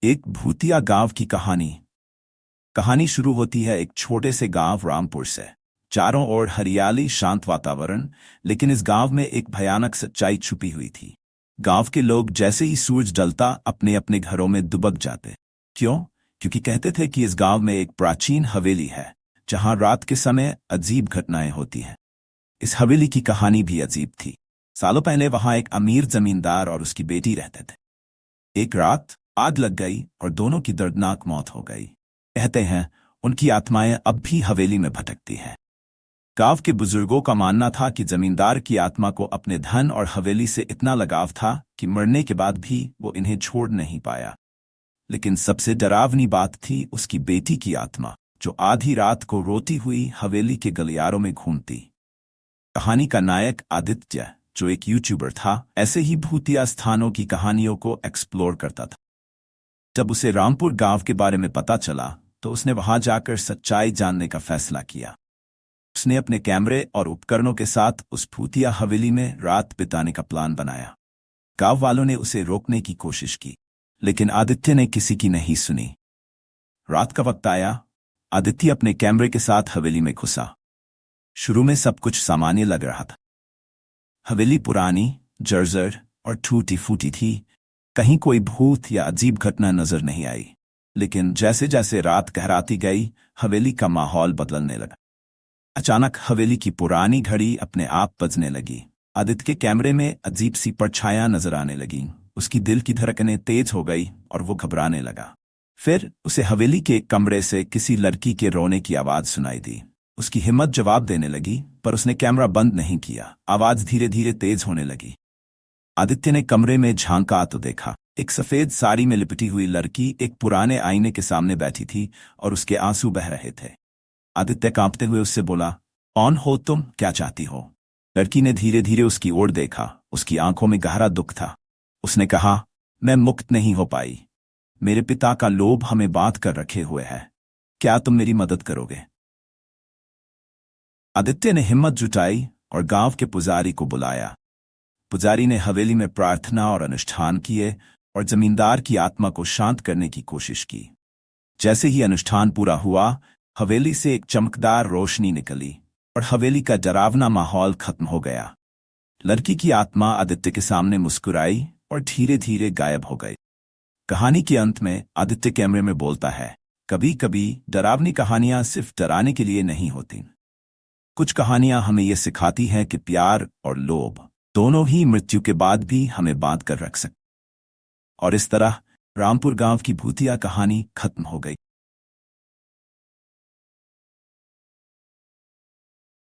एक भूतिया गांव की कहानी। कहानी शुरू होती है एक छोटे से गांव रामपुर से। चारों ओर हरियाली, शांत वातावरण, लेकिन इस गांव में एक भयानक सच्चाई छुपी हुई थी। गांव के लोग जैसे ही सूरज ढलता अपने अपने घरों में दुबक जाते। क्यों? क्योंकि कहते थे कि इस गांव में एक प्राचीन हवेली है जहां रात के समय अजीब घटनाएं होती हैं। इस हवेली की कहानी भी अजीब थी। सालों पहले वहां एक अमीर जमींदार और उसकी बेटी रहते थे। एक रात आग लग गई और दोनों की दर्दनाक मौत हो गई। कहते हैं उनकी आत्माएं अब भी हवेली में भटकती हैं। गांव के बुजुर्गों का मानना था कि जमींदार की आत्मा को अपने धन और हवेली से इतना लगाव था कि मरने के बाद भी वो इन्हें छोड़ नहीं पाया। लेकिन सबसे डरावनी बात थी उसकी बेटी की आत्मा, जो आधी रात को रोती हुई हवेली के गलियारों में घूमती। कहानी का नायक आदित्य, जो एक यूट्यूबर था, ऐसे ही भूतिया स्थानों की कहानियों को एक्सप्लोर करता था। जब उसे रामपुर गांव के बारे में पता चला तो उसने वहां जाकर सच्चाई जानने का फैसला किया। उसने अपने कैमरे और उपकरणों के साथ उस भूतिया हवेली में रात बिताने का प्लान बनाया। गांव वालों ने उसे रोकने की कोशिश की, लेकिन आदित्य ने किसी की नहीं सुनी। रात का वक्त आया। आदित्य अपने कैमरे के साथ हवेली में घुसा। शुरू में सब कुछ सामान्य लग रहा था। हवेली पुरानी, जर्जर और टूटी फूटी थी। कहीं कोई भूत या अजीब घटना नजर नहीं आई। लेकिन जैसे जैसे रात गहराती गई, हवेली का माहौल बदलने लगा। अचानक हवेली की पुरानी घड़ी अपने आप बजने लगी। आदित्य के कैमरे में अजीब सी परछायां नजर आने लगी। उसकी दिल की धड़कनें तेज हो गई और वो घबराने लगा। फिर उसे हवेली के एक कमरे से किसी लड़की के रोने की आवाज सुनाई दी। उसकी हिम्मत जवाब देने लगी, पर उसने कैमरा बंद नहीं किया। आवाज धीरे धीरे तेज होने लगी। आदित्य ने कमरे में झांका तो देखा एक सफेद साड़ी में लिपटी हुई लड़की एक पुराने आईने के सामने बैठी थी और उसके आंसू बह रहे थे। आदित्य कांपते हुए उससे बोला, कौन हो तुम? क्या चाहती हो? लड़की ने धीरे धीरे उसकी ओर देखा। उसकी आंखों में गहरा दुख था। उसने कहा, मैं मुक्त नहीं हो पाई। मेरे पिता का लोभ हमें बांध कर रखे हुए है। क्या तुम मेरी मदद करोगे? आदित्य ने हिम्मत जुटाई और गांव के पुजारी को बुलाया। पुजारी ने हवेली में प्रार्थना और अनुष्ठान किए और जमींदार की आत्मा को शांत करने की कोशिश की। जैसे ही अनुष्ठान पूरा हुआ, हवेली से एक चमकदार रोशनी निकली और हवेली का डरावना माहौल खत्म हो गया। लड़की की आत्मा आदित्य के सामने मुस्कुराई और धीरे धीरे गायब हो गई। कहानी के अंत में आदित्य कैमरे में बोलता है, कभी कभी डरावनी कहानियां सिर्फ डराने के लिए नहीं होती। कुछ कहानियां हमें ये सिखाती हैं कि प्यार और लोभ दोनों ही मृत्यु के बाद भी हमें बांध कर रख सकते। और इस तरह रामपुर गांव की भूतिया कहानी खत्म हो गई।